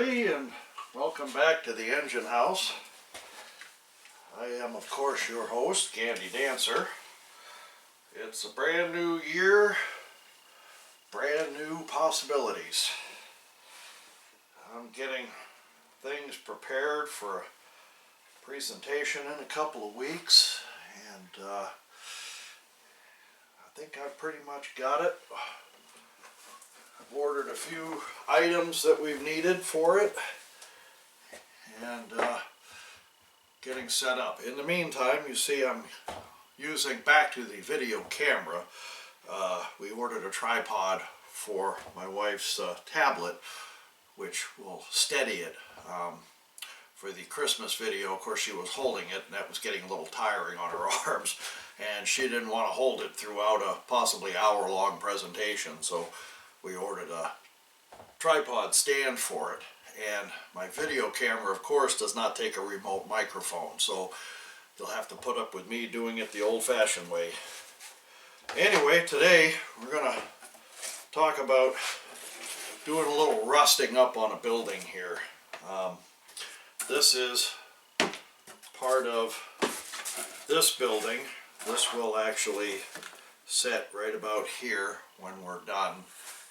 everybody, and welcome back to the Engine House. I am, of course, your host, Candy Dancer. It's a brand new year, brand new possibilities. I'm getting things prepared for a presentation in a couple of weeks, and I think I've pretty much got it. I've ordered a few items that we've needed for it, and getting set up. In the meantime, you see I'm using back to the video camera. We ordered a tripod for my wife's tablet, which will steady it. For the Christmas video, of course, she was holding it, and that was getting a little tiring on her arms, and she didn't want to hold it throughout a possibly hour-long presentation, so we ordered a tripod stand for it. And my video camera, of course, does not take a remote microphone, so you'll have to put up with me doing it the old-fashioned way. Anyway, today we're going to talk about doing a little rusting up on a building here. This is part of this building. This will actually set right about here when we're done,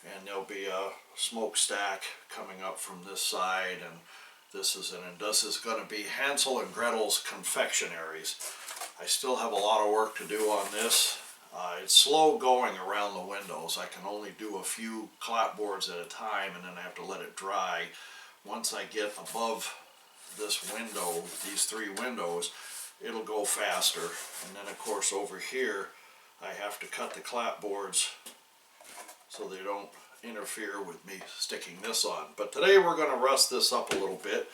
and there'll be a smokestack coming up from this side, and this is going to be Hansel and Gretel's Confectionaries. I still have a lot of work to do on this. It's slow going around the windows. I can only do a few clapboards at a time, and then I have to let it dry. Once I get above this window, these three windows, it'll go faster. And then, of course, over here I have to cut the clapboards so they don't interfere with me sticking this on. But today we're going to rust this up a little bit.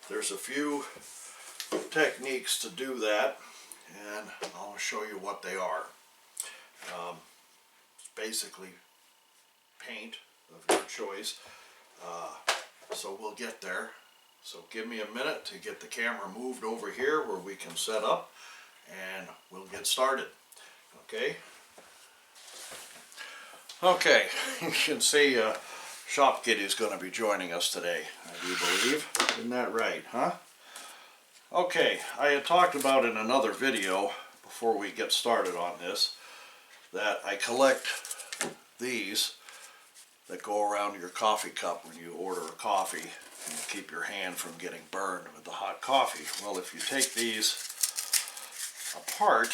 There's a few techniques to do that, and I'll show you what they are. It's basically paint of your choice, so we'll get there. So give me a minute to get the camera moved over here where we can set up, and we'll get started. Okay? Okay, you can see Shop Kitty is going to be joining us today, I do believe. Isn't that right, huh? Okay, I had talked about in another video before we get started on this that I collect these that go around your coffee cup when you order a coffee and keep your hand from getting burned with the hot coffee. Well, if you take these apart,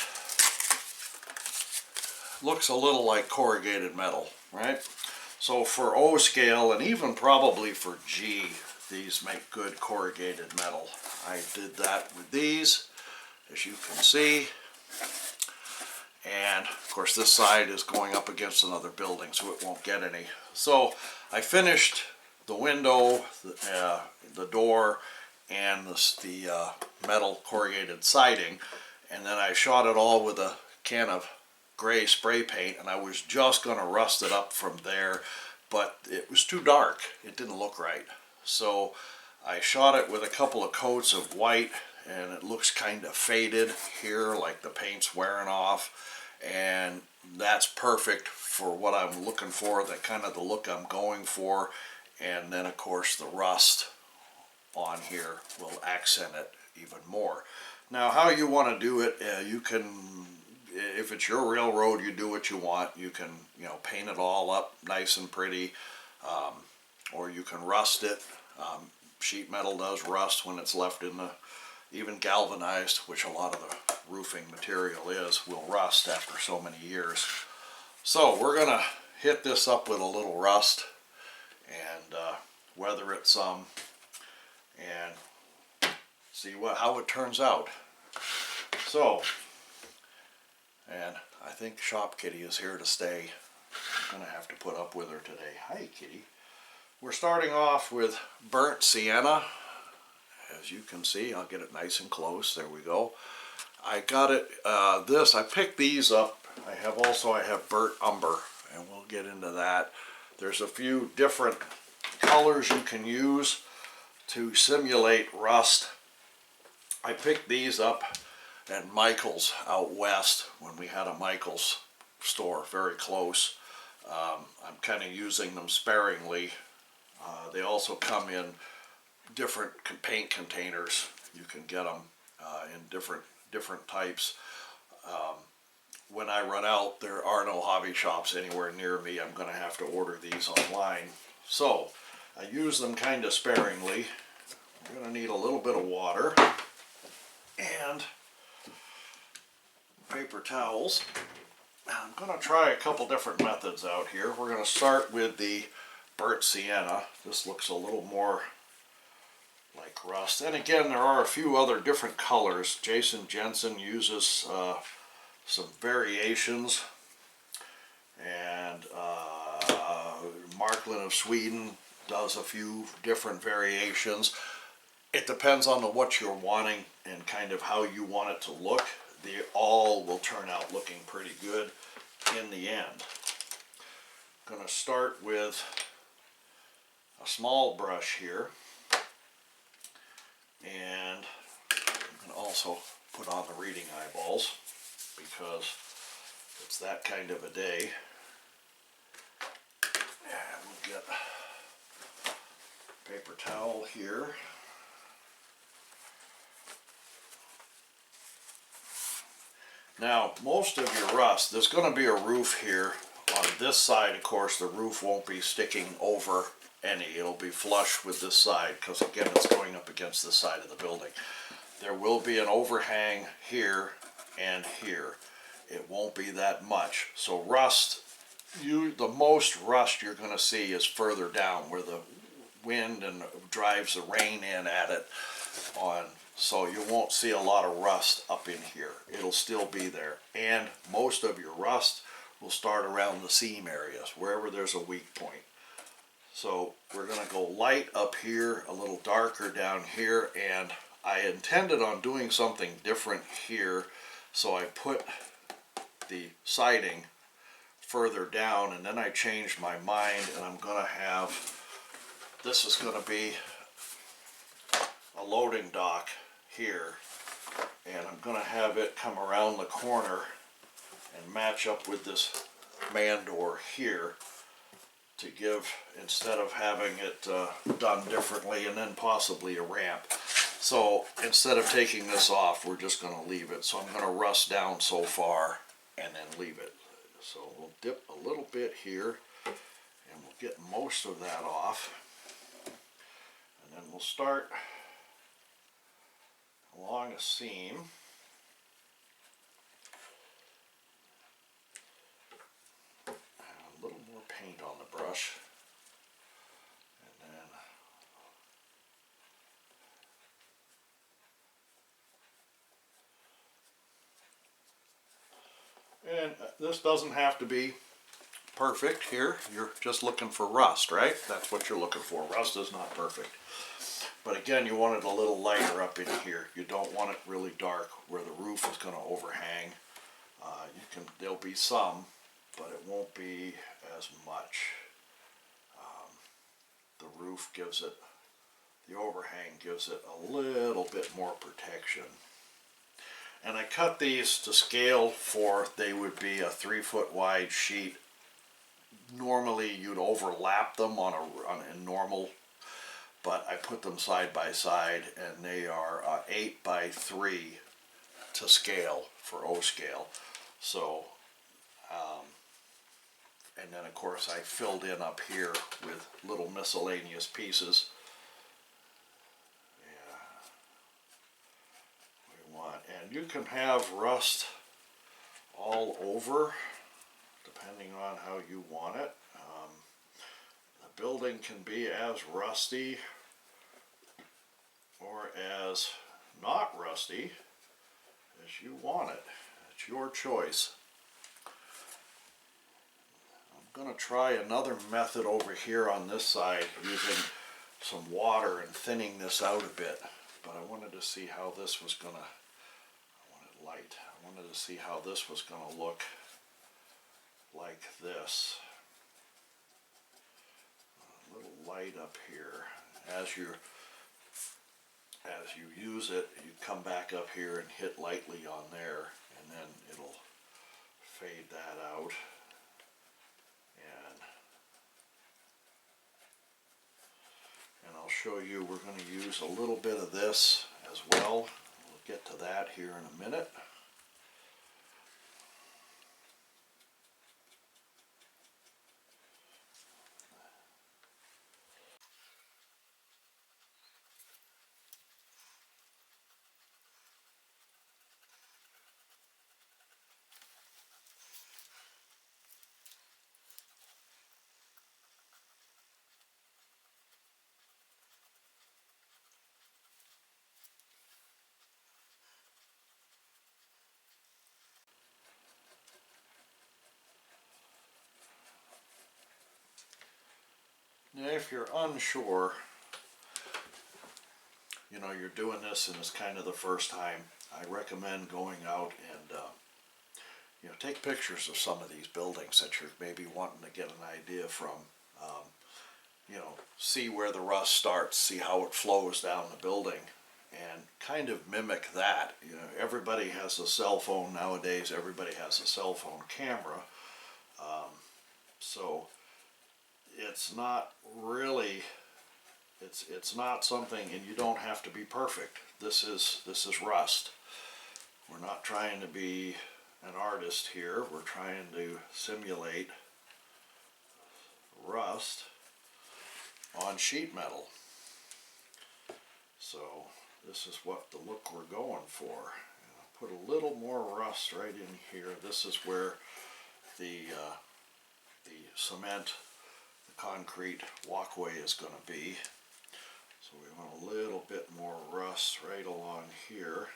looks a little like corrugated metal, right? So for O scale, and even probably for G, these make good corrugated metal. I did that with these, as you can see. And of course this side is going up against another building, so it won't get any. So I finished the window, the door, and the metal corrugated siding, and then I shot it all with a can of gray spray paint, and I was just going to rust it up from there, but it was too dark. It didn't look right. So I shot it with a couple of coats of white, and it looks kind of faded here, like the paint's wearing off, and that's perfect for what I'm looking for, that kind of the look I'm going for. And then, of course, the rust on here will accent it even more. Now, how you want to do it, you can, if it's your railroad, you do what you want. You can, paint it all up nice and pretty, or you can rust it. Sheet metal does rust when it's left in the, even galvanized, which a lot of the roofing material is, will rust after so many years. So we're going to hit this up with a little rust and weather it some and see how it turns out. So, and I think Shop Kitty is here to stay. I'm going to have to put up with her today. Hi, Kitty. We're starting off with burnt sienna. As you can see, I'll get it nice and close. There we go. I got it, I picked these up. I have burnt umber, and we'll get into that. There's a few different colors you can use to simulate rust. I picked these up at Michael's out west when we had a Michael's store very close. I'm kind of using them sparingly. They also come in different paint containers. You can get them in different types. When I run out, there are no hobby shops anywhere near me. I'm going to have to order these online. So I use them kind of sparingly. I'm going to need a little bit of water and paper towels. I'm going to try a couple different methods out here. We're going to start with the burnt sienna. This looks a little more like rust. And again, there are a few other different colors. Jason Jensen uses some variations, and Marklin of Sweden does a few different variations. It depends on what you're wanting and kind of how you want it to look. They all will turn out looking pretty good in the end. I'm going to start with a small brush here, and I'm going to also put on the reading eyeballs because it's that kind of a day. And we'll get a paper towel here. Now, most of your rust, there's going to be a roof here. On this side, of course, the roof won't be sticking over any. It'll be flush with this side because, again, it's going up against this side of the building. There will be an overhang here and here. It won't be that much. So rust, the most rust you're going to see is further down where the wind and drives the rain in at it on. So you won't see a lot of rust up in here. It'll still be there. And most of your rust will start around the seam areas, wherever there's a weak point. So we're going to go light up here, a little darker down here, and I intended on doing something different here. So I put the siding further down, and then I changed my mind, and I'm going to have, this is going to be a loading dock here, and I'm going to have it come around the corner and match up with this man door here to give, instead of having it done differently and then possibly a ramp. So instead of taking this off, we're just going to leave it. So I'm going to rust down so far and then leave it. So we'll dip a little bit here and we'll get most of that off, and then we'll start along a seam. A little more paint on the brush, and then this doesn't have to be perfect here. You're just looking for rust, right? That's what you're looking for. Rust is not perfect. But again, you want it a little lighter up in here. You don't want it really dark where the roof is going to overhang. There'll be some, but it won't be as much. The roof gives it, the overhang gives it a little bit more protection. And I cut these to scale for, they would be a 3-foot wide sheet. Normally you'd overlap them on a normal, but I put them side by side, and they are 8 by 3 to scale for O scale. So, and then of course I filled in up here with little miscellaneous pieces. Yeah, we want, and you can have rust all over depending on how you want it. The building can be as rusty or as not rusty as you want it. It's your choice. I'm going to try another method over here on this side using some water and thinning this out a bit, but I wanted to see how this was going to, I want it light, I wanted to see how this was going to look like this. A little light up here. As you use it, you come back up here and hit lightly on there, and then it'll fade that out. And I'll show you, we're going to use a little bit of this as well. We'll get to that here in a minute. Now, if you're unsure, you know, you're doing this and it's kind of the first time, I recommend going out and you know, take pictures of some of these buildings that you're maybe wanting to get an idea from. You know, see where the rust starts, see how it flows down the building, and kind of mimic that. You know, everybody has a cell phone nowadays, everybody has a cell phone camera, so it's not really, it's not something, and you don't have to be perfect. This is rust. We're not trying to be an artist here. We're trying to simulate rust on sheet metal. So this is what the look we're going for. And I'll put a little more rust right in here. This is where the cement, the concrete walkway is going to be. So we want a little bit more rust right along here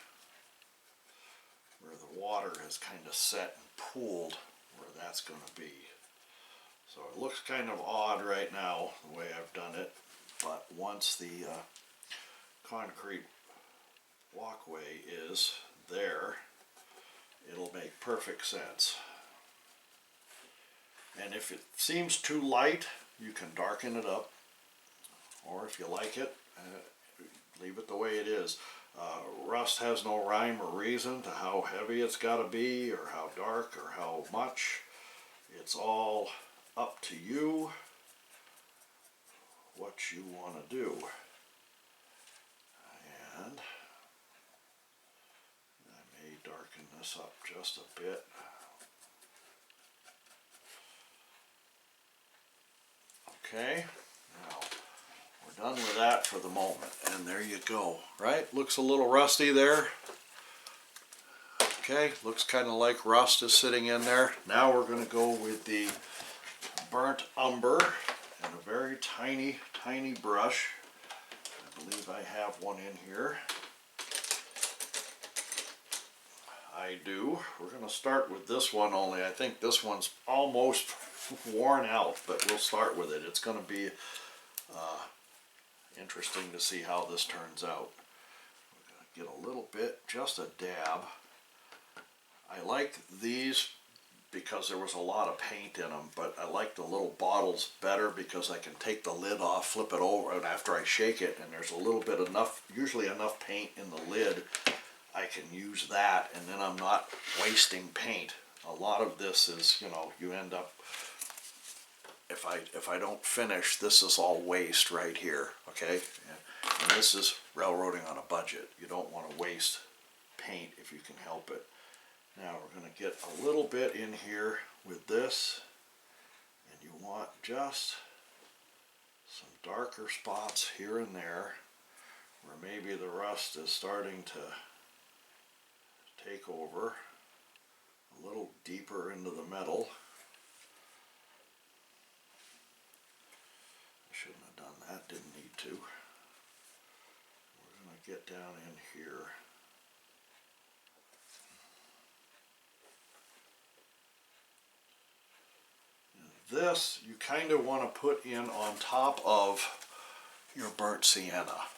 where the water has kind of set and pooled, where that's going to be. So it looks kind of odd right now the way I've done it, but once the concrete walkway is there, it'll make perfect sense. And if it seems too light, you can darken it up, or if you like it, leave it the way it is. Rust has no rhyme or reason to how heavy it's got to be, or how dark, or how much. It's all up to you what you want to do. And I may darken this up just a bit. Okay, now we're done with that for the moment, and there you go. Right, looks a little rusty there. Okay, looks kind of like rust is sitting in there. Now we're going to go with the burnt umber and a very tiny brush. I believe I have one in here. I do. We're going to start with this one, only I think this one's almost worn out, but we'll start with it. It's going to be interesting to see how this turns out. We're going to get a little bit, just a dab. I like these because there was a lot of paint in them, but I like the little bottles better because I can take the lid off, flip it over, and after I shake it, and there's a little bit enough, usually enough paint in the lid, I can use that, and then I'm not wasting paint. A lot of this is, you know, you end up, if I don't finish, this is all waste right here, okay? And this is railroading on a budget. You don't want to waste paint if you can help it. Now we're going to get a little bit in here with this, and you want just some darker spots here and there where maybe the rust is starting to take over, a little deeper into the metal. I shouldn't have done that, didn't need to. We're going to get down in here. This you kind of want to put in on top of your burnt sienna.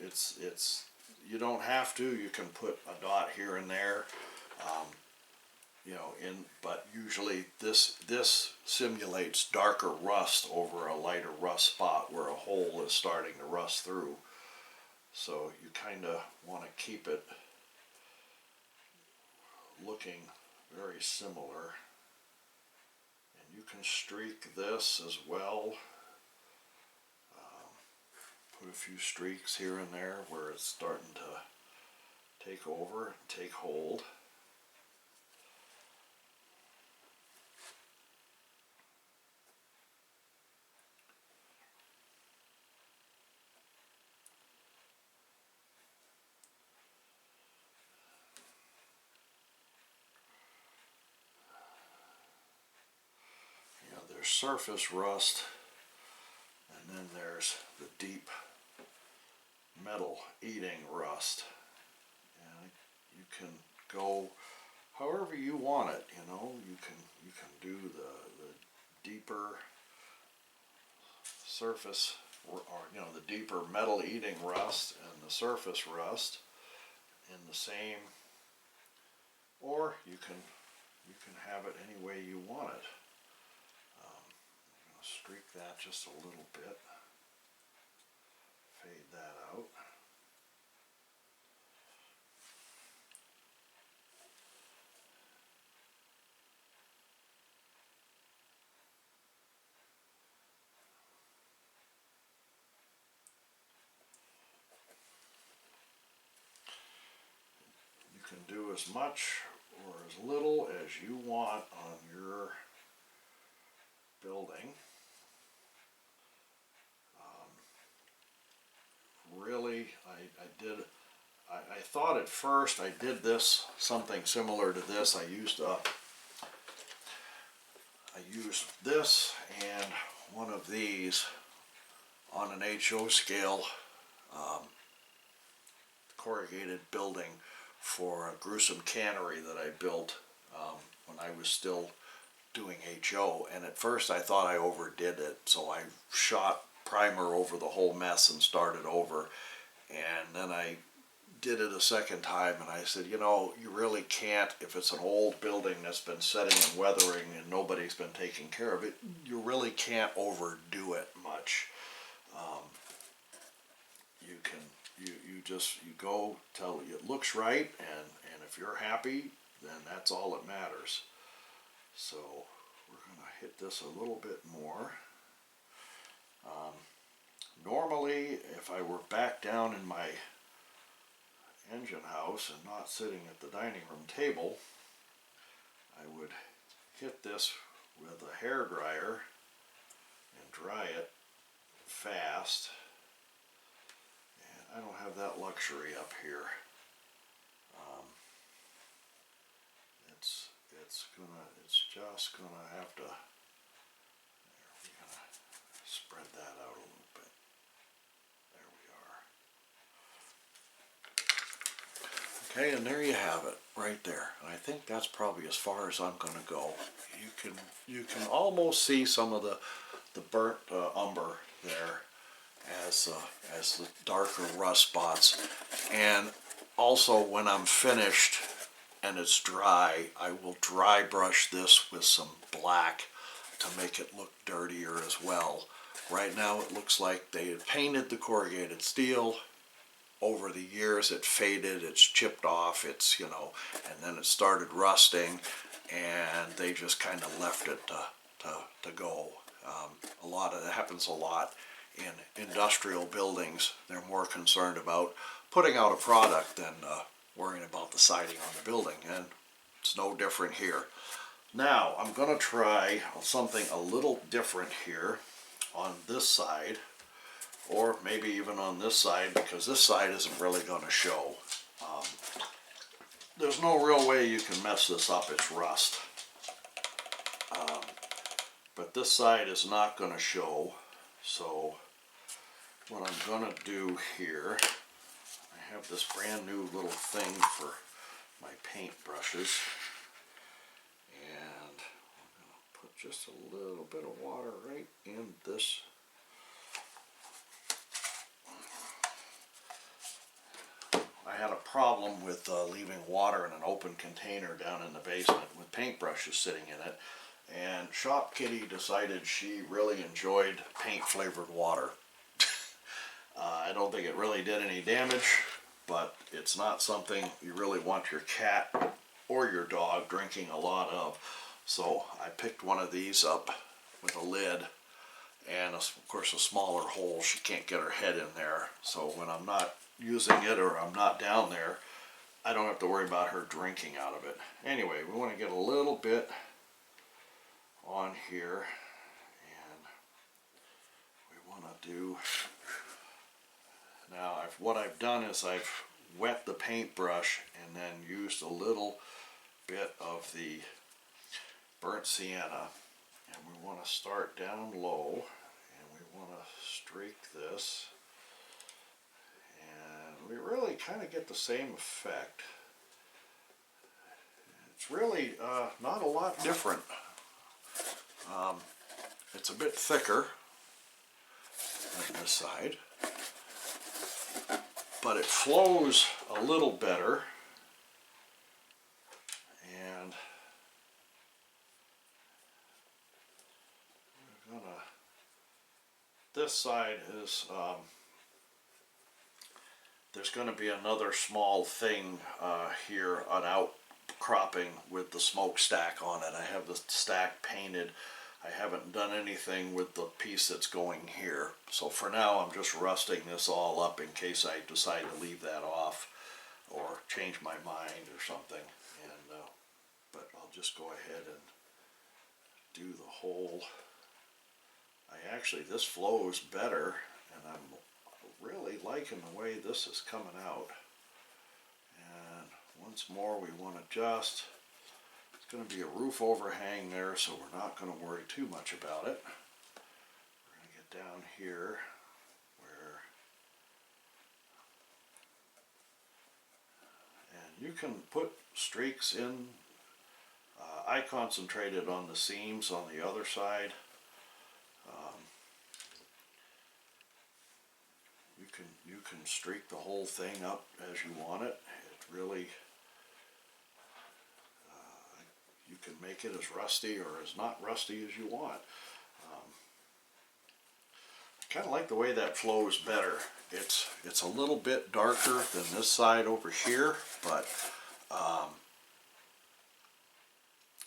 It's you don't have to. You can put a dot here and there, you know. But usually this simulates darker rust over a lighter rust spot where a hole is starting to rust through. So you kind of want to keep it looking very similar. You can streak this as well. put a few streaks here and there where it's starting to take over and take hold. You know, there's surface rust, and then there's the deep metal eating rust. And you can go however you want it, you know. You can do the deeper surface, or you know, the deeper metal eating rust and the surface rust in the same, or you can have it any way you want it. I'm going to streak that just a little bit, fade that out. You can do as much or as little as you want on your building. Really, I thought at first I did this, something similar to this. I used this and one of these on an HO scale, corrugated building for a gruesome cannery that I built when I was still doing HO, and at first I thought I overdid it, so I shot primer over the whole mess and started over, and then I did it a second time, and I said, you know, you really can't, if it's an old building that's been setting and weathering and nobody's been taking care of it, you really can't overdo it much. You go till it looks right, and if you're happy, then that's all that matters. So we're going to hit this a little bit more. Normally, if I were back down in my engine house and not sitting at the dining room table, I would hit this with a hair dryer and dry it fast. And I don't have that luxury up here. It's just gonna have to. There, we're gonna spread that out a little bit. There we are. Okay, and there you have it, right there. And I think that's probably as far as I'm gonna go. You can almost see some of the burnt umber there as the darker rust spots. And also, when I'm finished and it's dry, I will dry brush this with some black to make it look dirtier as well. Right now it looks like they had painted the corrugated steel. Over the years it faded, it's chipped off, it's, you know, and then it started rusting, and they just kind of left it to go. It happens a lot in industrial buildings. They're more concerned about putting out a product than worrying about the siding on the building, and it's no different here. Now I'm going to try something a little different here on this side, or maybe even on this side, because this side isn't really going to show. There's no real way you can mess this up, it's rust. But this side is not going to show, so what I'm going to do here, I have this brand new little thing for my paint brushes, and I'm going to put just a little bit of water right in this. I had a problem with leaving water in an open container down in the basement with paintbrushes sitting in it, and Shop Kitty decided she really enjoyed paint flavored water. I don't think it really did any damage, but it's not something you really want your cat or your dog drinking a lot of. So I picked one of these up with a lid and of course a smaller hole, she can't get her head in there. So when I'm not using it or I'm not down there, I don't have to worry about her drinking out of it. Anyway, we want to get a little bit on here, and we want to do, now what I've done is I've wet the paintbrush and then used a little bit of the burnt sienna, and we want to start down low, and we want to streak this, and we really kind of get the same effect. It's really not a lot different. It's a bit thicker on this side, but it flows a little better, and we're gonna, this side is there's going to be another small thing here, an outcropping with the smokestack on it. I have the stack painted. I haven't done anything with the piece that's going here. So for now I'm just rusting this all up in case I decide to leave that off or change my mind or something. And but I'll just go ahead and do the whole. This flows better, and I'm really liking the way this is coming out. And once more we want to just, it's going to be a roof overhang there, so we're not going to worry too much about it. We're going to get down here where, and you can put streaks in. I concentrated on the seams on the other side. You can streak the whole thing up as you want it. It really, you can make it as rusty or as not rusty as you want. I kind of like the way that flows better. It's a little bit darker than this side over here, but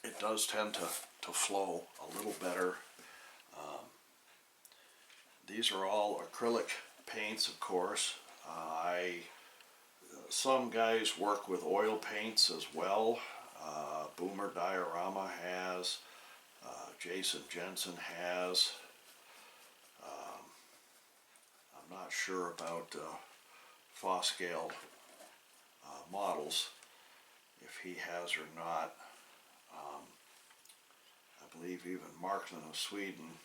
it does tend to flow a little better. These are all acrylic paints, of course. Some guys work with oil paints as well. Boomer Diorama has, Jason Jensen has. I'm not sure about Foscale models, if he has or not. I believe even Markland of Sweden.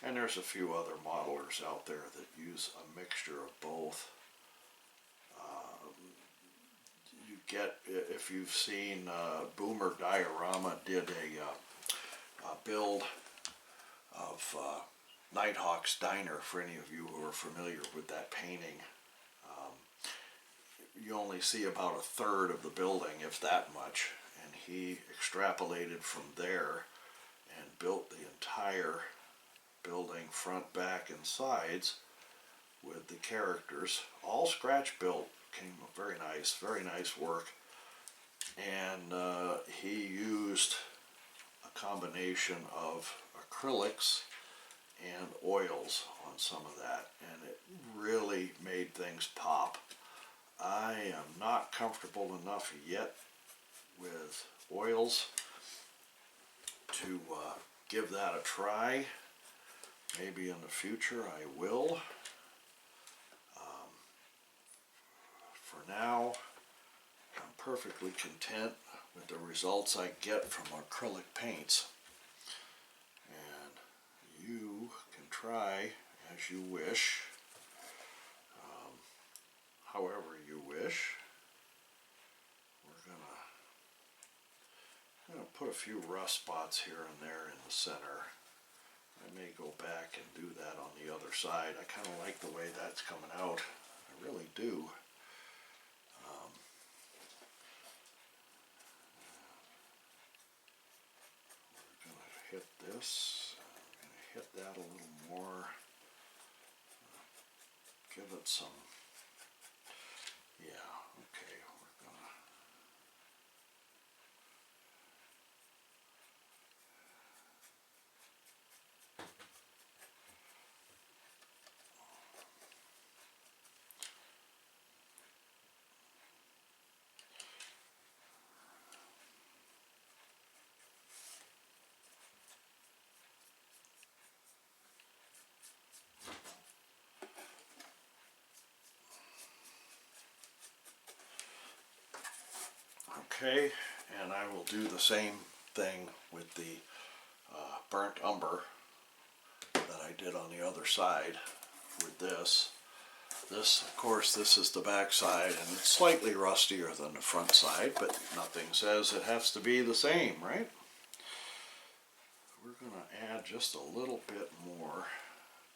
And there's a few other modelers out there that use a mixture of both. You get, if you've seen Boomer Diorama did a build of Nighthawk's Diner, for any of you who are familiar with that painting. You only see about a third of the building, if that much, and he extrapolated from there and built the entire building, front, back, and sides, with the characters, all scratch built. Came very nice work. And he used a combination of acrylics and oils on some of that, and it really made things pop. I am not comfortable enough yet with oils to give that a try. Maybe in the future I will. For now, I'm perfectly content with the results I get from acrylic paints. And you can try as you wish, however you wish. We're gonna put a few rough spots here and there in the center. I may go back and do that on the other side. I kind of like the way that's coming out. I really do. We're going to hit this. I'm going to hit that a little more. Give it some. Yeah, okay. We're going to. Okay, and I will do the same thing with the burnt umber that I did on the other side with this. This, of course, this is the back side, and it's slightly rustier than the front side, but nothing says it has to be the same, right? We're going to add just a little bit more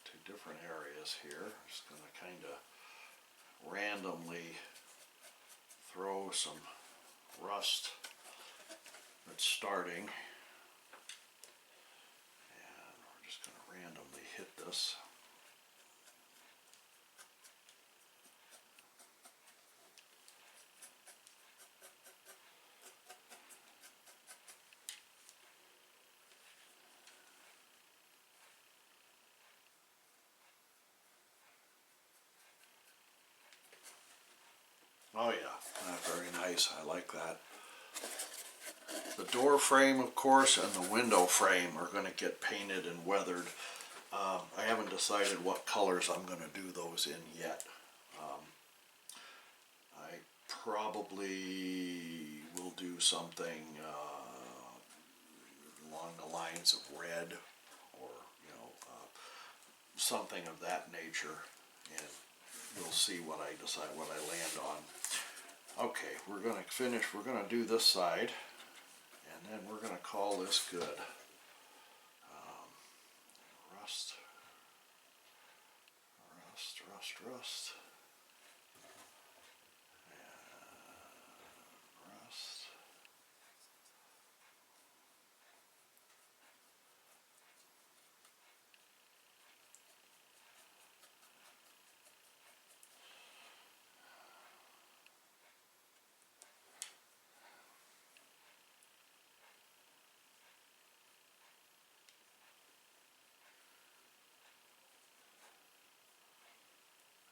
to different areas here. I'm just going to kind of randomly throw some rust that's starting, and we're just going to randomly hit this. Oh yeah, very nice. I like that. The door frame, of course, and the window frame are going to get painted and weathered. I haven't decided what colors I'm going to do those in yet. I probably will do something along the lines of red, or something of that nature, and we'll see what I decide, what I land on. Okay, we're going to finish. We're going to do this side, and then we're going to call this good. Rust, rust, rust, rust, and rust.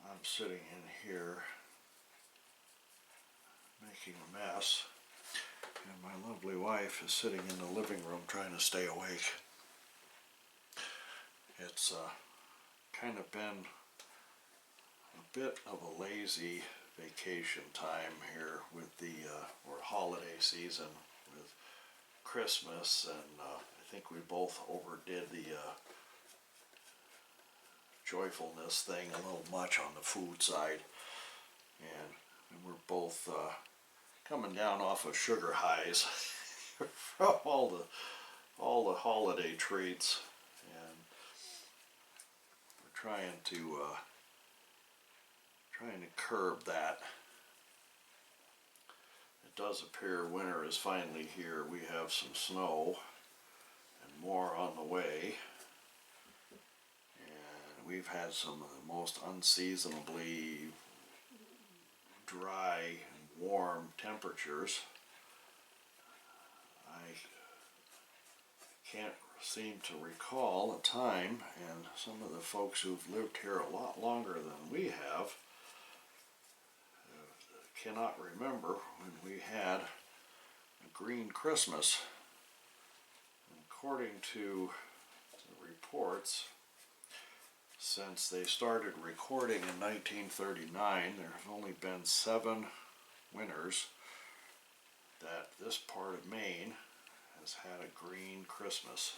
I'm sitting in here making a mess, and my lovely wife is sitting in the living room trying to stay awake. It's kind of been a bit of a lazy vacation time here with the or holiday season with Christmas, and I think we both overdid the joyfulness thing a little much on the food side, and we're both coming down off of sugar highs from all the holiday treats, and we're trying to curb that. It does appear winter is finally here. We have some snow and more on the way. We've had some of the most unseasonably dry and warm temperatures. I can't seem to recall a time, and some of the folks who've lived here a lot longer than we have cannot remember when we had a green Christmas. And according to the reports, since they started recording in 1939, there have only been 7 winters that this part of Maine has had a green Christmas.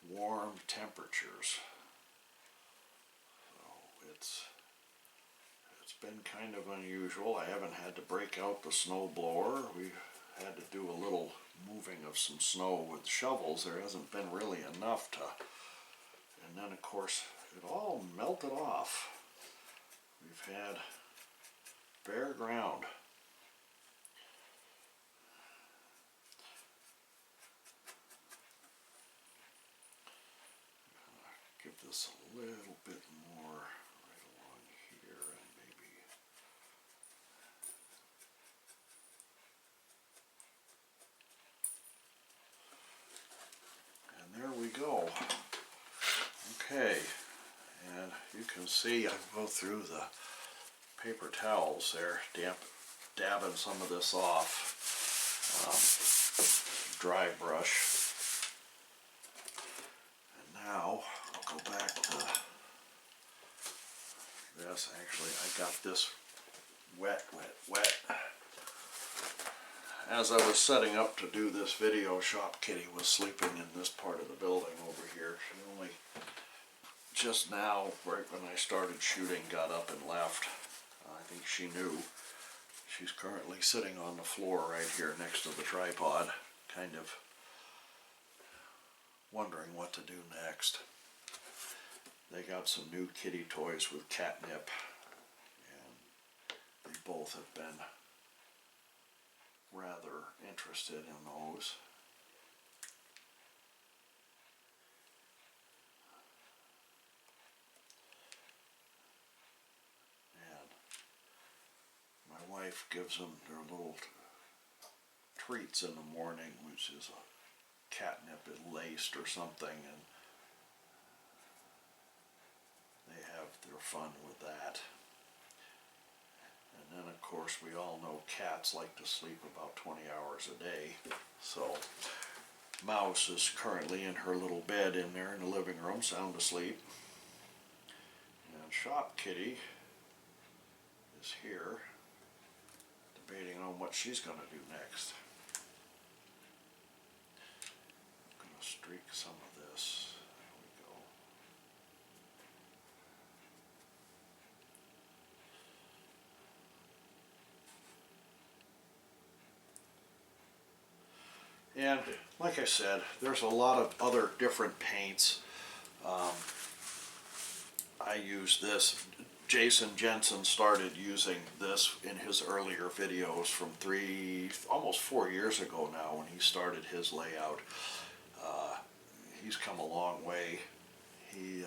And warm temperatures. So it's been kind of unusual. I haven't had to break out the snow blower. We had to do a little moving of some snow with shovels. There hasn't been really enough to, and then of course it all melted off. We've had bare ground. Give this a little bit more right along here, and maybe there we go. Okay, and you can see I go through the paper towels there, dabbing some of this off, dry brush. And now I'll go back to this. Actually, I got this wet, wet, wet. As I was setting up to do this video, Shop Kitty was sleeping in this part of the building over here. She only just now, right when I started shooting, got up and left. I think she knew. She's currently sitting on the floor right here next to the tripod, kind of wondering what to do next. They got some new kitty toys with catnip, and they both have been rather interested in those. And my wife gives them their little treats in the morning, which is a catnip laced or something, and they have their fun with that. And then of course we all know cats like to sleep about 20 hours a day. So Mouse is currently in her little bed in there in the living room, sound asleep. And Shop Kitty is here, debating on what she's going to do next. I'm going to streak some of this. There we go. And like I said, there's a lot of other different paints. I use this. Jason Jensen started using this in his earlier videos from almost 4 years ago now when he started his layout. He's come a long way. He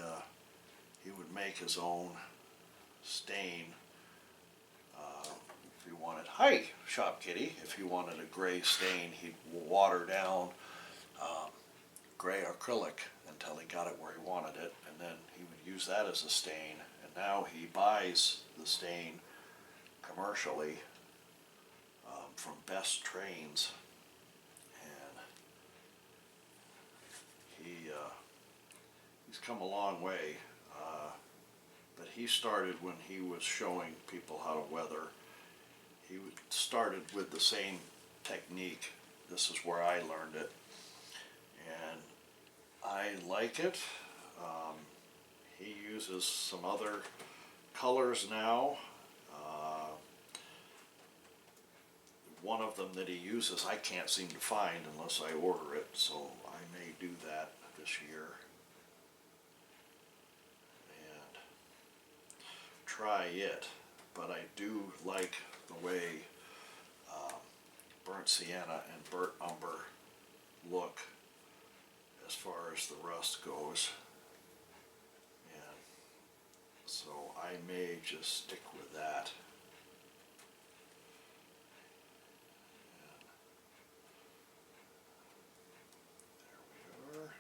would make his own stain. If he wanted, hi, Shop Kitty, if he wanted a gray stain, he'd water down gray acrylic until he got it where he wanted it, and then he would use that as a stain. And now he buys the stain commercially from Best Trains, and he's come a long way. But he started when he was showing people how to weather. He started with the same technique. This is where I learned it, and I like it. He uses some other colors now. One of them that he uses I can't seem to find unless I order it, so I may do that this year and try it. But I do like the way burnt sienna and burnt umber look as far as the rust goes, and so I may just stick with that. And there we are.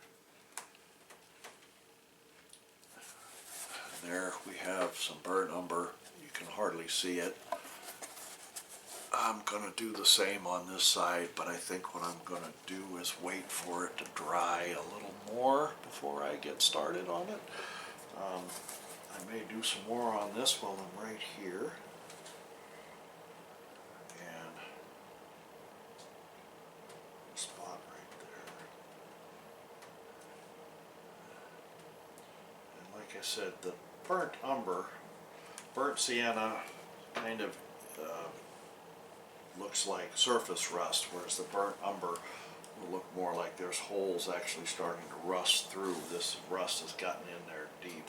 And there we have some burnt umber. You can hardly see it. I'm going to do the same on this side, but I think what I'm going to do is wait for it to dry a little more before I get started on it. I may do some more on this while I'm right here. And a spot right there. And like I said, the burnt umber, burnt sienna kind of looks like surface rust, whereas the burnt umber will look more like there's holes actually starting to rust through. This rust has gotten in there deep,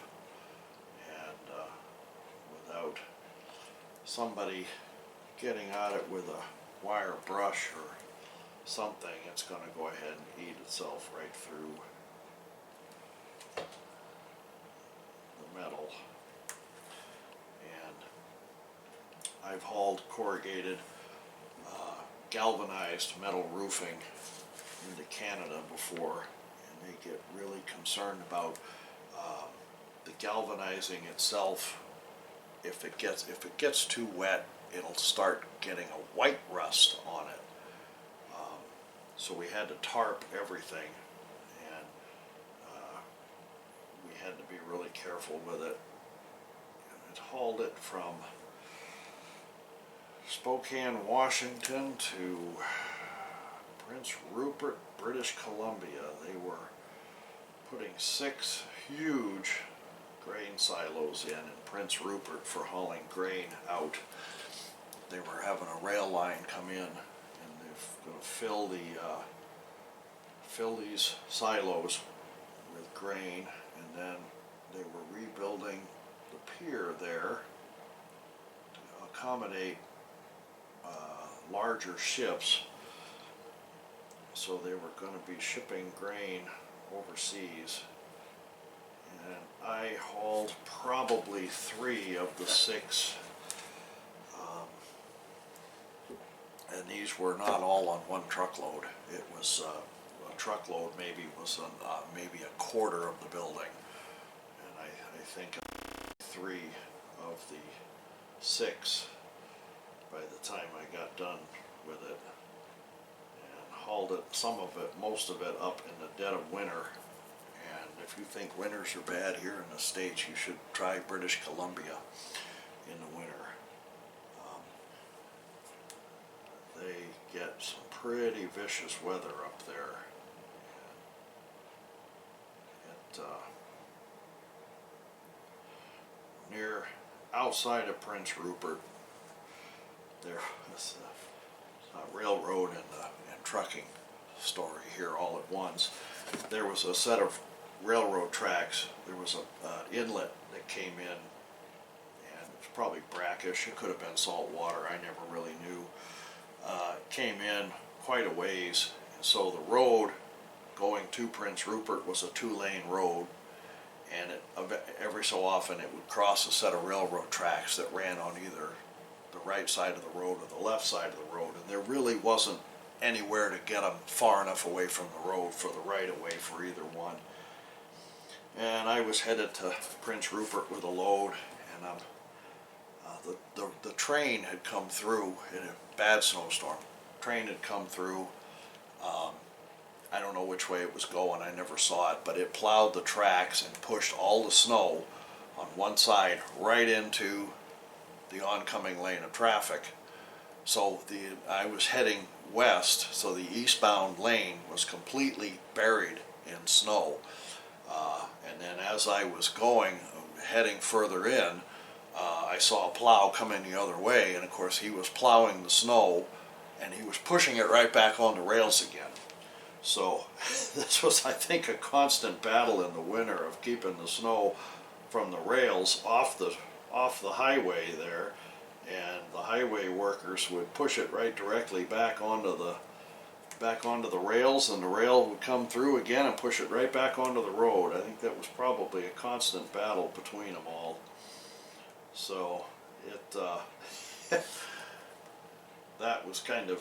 and without somebody getting at it with a wire brush or something, it's going to go ahead and eat itself right through the metal. And I've hauled corrugated galvanized metal roofing into Canada before, and they get really concerned about the galvanizing itself. If it gets too wet, it'll start getting a white rust on it. So we had to tarp everything, and we had to be really careful with it. And it hauled it from Spokane, Washington to Prince Rupert, British Columbia. They were putting 6 huge grain silos in Prince Rupert for hauling grain out. They were having a rail line come in, and they're going to fill these silos with grain, and then they were rebuilding the pier there to accommodate larger ships. So they were going to be shipping grain overseas, and I hauled probably 3 of the 6, and these were not all on one truckload. It was a truckload maybe was on maybe a quarter of the building, and I think 3 of the 6 by the time I got done with it, and hauled it, most of it up in the dead of winter. And if you think winters are bad here in the States, you should try British Columbia in the winter. They get some pretty vicious weather up there. Near outside of Prince Rupert, there was a railroad and trucking story here all at once. There was a set of railroad tracks. There was an inlet that came in, and it was probably brackish. It could have been salt water. I never really knew. It came in quite a ways, and so the road going to Prince Rupert was a 2-lane road, and every so often it would cross a set of railroad tracks that ran on either the right side of the road or the left side of the road, and there really wasn't anywhere to get them far enough away from the road for the right of way for either one. And I was headed to Prince Rupert with a load, and the train had come through in a bad snowstorm. Train had come through. I don't know which way it was going. I never saw it, but it plowed the tracks and pushed all the snow on one side right into the oncoming lane of traffic. So I was heading west, so the eastbound lane was completely buried in snow. And then as I was heading further in, I saw a plow coming the other way, and of course he was plowing the snow, and he was pushing it right back on the rails again. So this was, I think, a constant battle in the winter of keeping the snow from the rails off the highway there, and the highway workers would push it right directly back onto the rails, and the rail would come through again and push it right back onto the road. I think that was probably a constant battle between them all. So that was kind of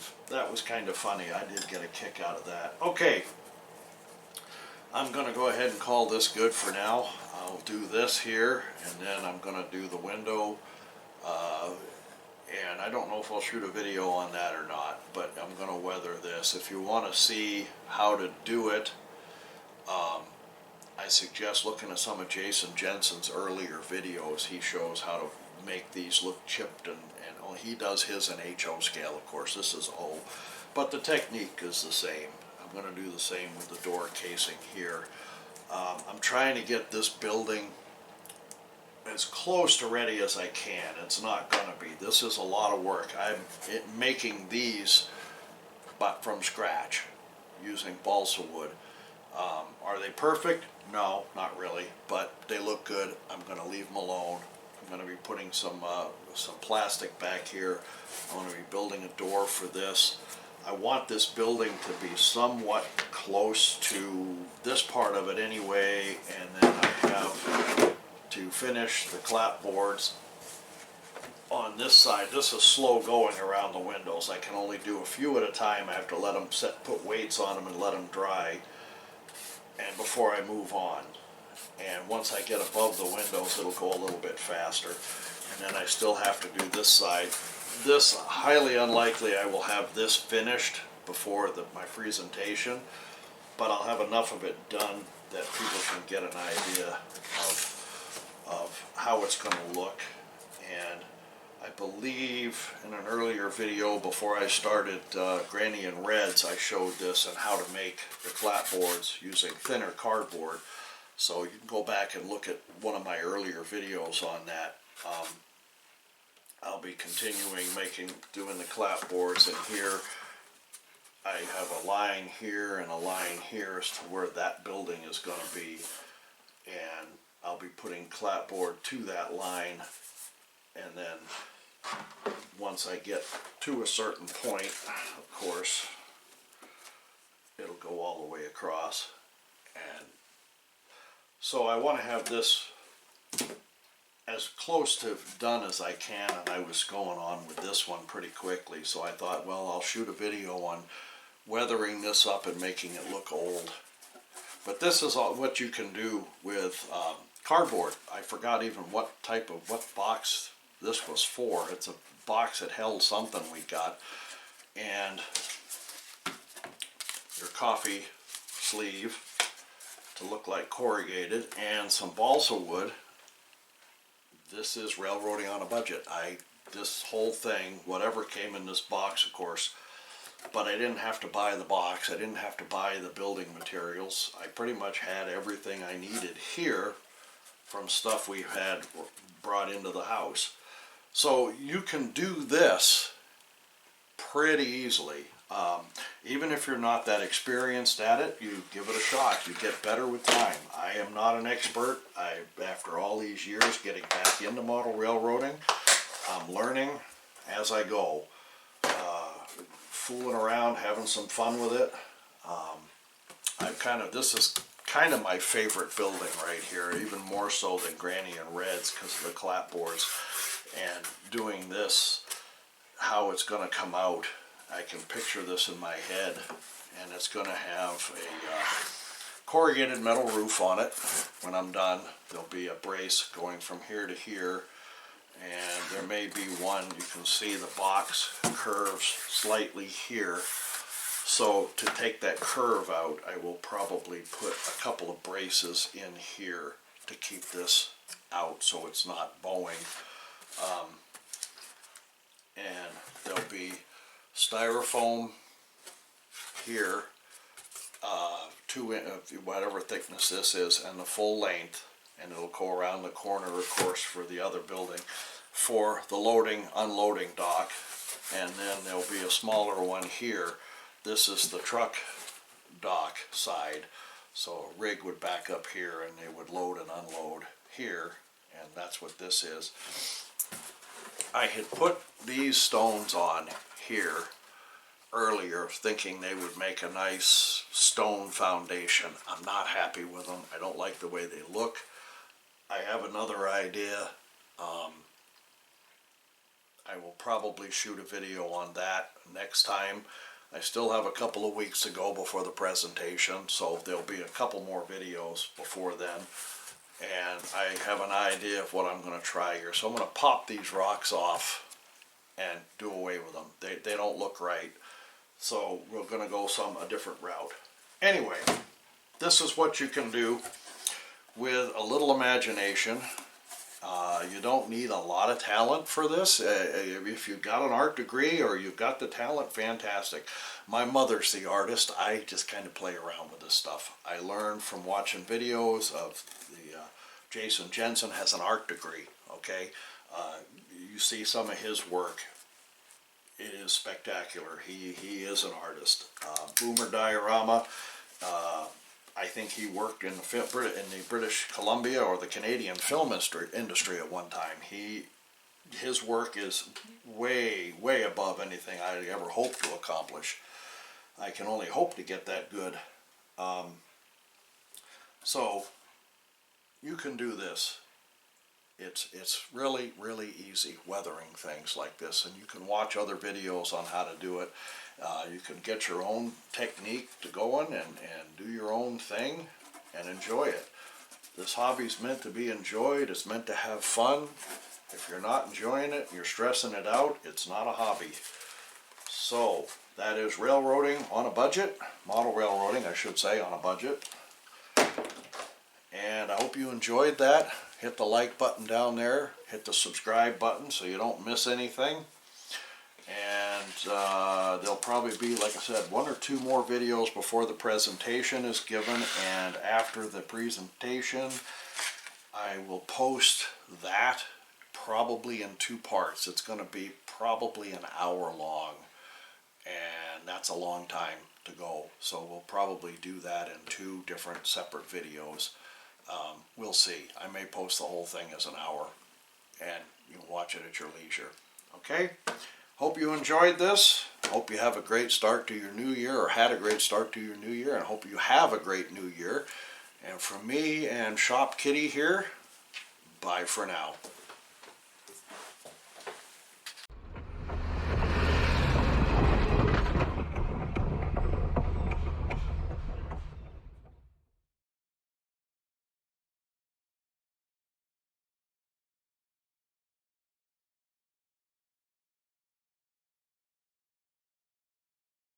funny. I did get a kick out of that. Okay, I'm going to go ahead and call this good for now. I'll do this here, and then I'm going to do the window. And I don't know if I'll shoot a video on that or not, but I'm going to weather this. If you want to see how to do it, I suggest looking at some of Jason Jensen's earlier videos. He shows how to make these look chipped, and he does his in HO scale, of course. This is O, but the technique is the same. I'm going to do the same with the door casing here. I'm trying to get this building as close to ready as I can. It's not going to be. This is a lot of work. I'm making these but from scratch using balsa wood. Are they perfect? No, not really, but they look good. I'm going to leave them alone. I'm going to be putting some plastic back here. I'm going to be building a door for this. I want this building to be somewhat close to this part of it anyway, and then I have to finish the clapboards on this side. This is slow going around the windows. I can only do a few at a time. I have to let them put weights on them and let them dry, and before I move on. And once I get above the windows, it'll go a little bit faster. And then I still have to do this side. This, highly unlikely I will have this finished before my presentation, but I'll have enough of it done that people can get an idea of how it's going to look. And I believe in an earlier video before I started Granny and Reds, I showed this and how to make the clapboards using thinner cardboard. So you can go back and look at one of my earlier videos on that. I'll be continuing doing the clapboards, and here I have a line here and a line here as to where that building is going to be, and I'll be putting clapboard to that line, and then once I get to a certain point, of course, it'll go all the way across. And so I want to have this as close to done as I can, and I was going on with this one pretty quickly, so I thought, well, I'll shoot a video on weathering this up and making it look old. But this is all what you can do with cardboard. I forgot even what box this was for. It's a box that held something we got, and your coffee sleeve to look like corrugated, and some balsa wood. This is railroading on a budget. This whole thing, whatever came in this box, of course, but I didn't have to buy the box. I didn't have to buy the building materials. I pretty much had everything I needed here from stuff we had brought into the house. So you can do this pretty easily. Even if you're not that experienced at it, you give it a shot. You get better with time. I am not an expert. After all these years getting back into model railroading, I'm learning as I go. Fooling around, having some fun with it. This is kind of my favorite building right here, even more so than Granny and Reds because of the clapboards. And doing this, how it's going to come out, I can picture this in my head, and it's going to have a corrugated metal roof on it. When I'm done, there'll be a brace going from here to here, and there may be one, you can see the box curves slightly here. So to take that curve out, I will probably put a couple of braces in here to keep this out so it's not bowing. And there'll be styrofoam here, whatever thickness this is, and the full length, and it'll go around the corner, of course, for the other building, for the loading, unloading dock. And then there'll be a smaller one here. This is the truck dock side, so a rig would back up here and they would load and unload here, and that's what this is. I had put these stones on here earlier thinking they would make a nice stone foundation. I'm not happy with them. I don't like the way they look. I have another idea. I will probably shoot a video on that next time. I still have a couple of weeks to go before the presentation, so there'll be a couple more videos before then. And I have an idea of what I'm going to try here. So I'm going to pop these rocks off and do away with them. They don't look right. So we're going to go a different route. Anyway, this is what you can do with a little imagination. You don't need a lot of talent for this. If you've got an art degree or you've got the talent, fantastic. My mother's the artist. I just kind of play around with this stuff. I learned from watching videos of Jason Jensen has an art degree, okay? You see some of his work. It is spectacular. He is an artist. Boomer Diorama, I think he worked in the British Columbia or the Canadian film industry at one time. His work is way, way above anything I ever hoped to accomplish. I can only hope to get that good. So you can do this. It's really, really easy weathering things like this, and you can watch other videos on how to do it. You can get your own technique to going and do your own thing and enjoy it. This hobby's meant to be enjoyed. It's meant to have fun. If you're not enjoying it, you're stressing it out, it's not a hobby. So that is railroading on a budget, model railroading I should say, on a budget. And I hope you enjoyed that. hit the like button down there, hit the subscribe button so you don't miss anything. And there'll probably be, like I said, 1 or 2 more videos before the presentation is given, and after the presentation I will post that probably in 2 parts. It's going to be probably an hour long, and that's a long time to go, so we'll probably do that in 2 different separate videos. We'll see. I may post the whole thing as an hour, and you can watch it at your leisure. Okay? Hope you enjoyed this. Hope you have a great start to your new year, or had a great start to your new year, and hope you have a great new year. And from me and Shop Kitty here, bye for now.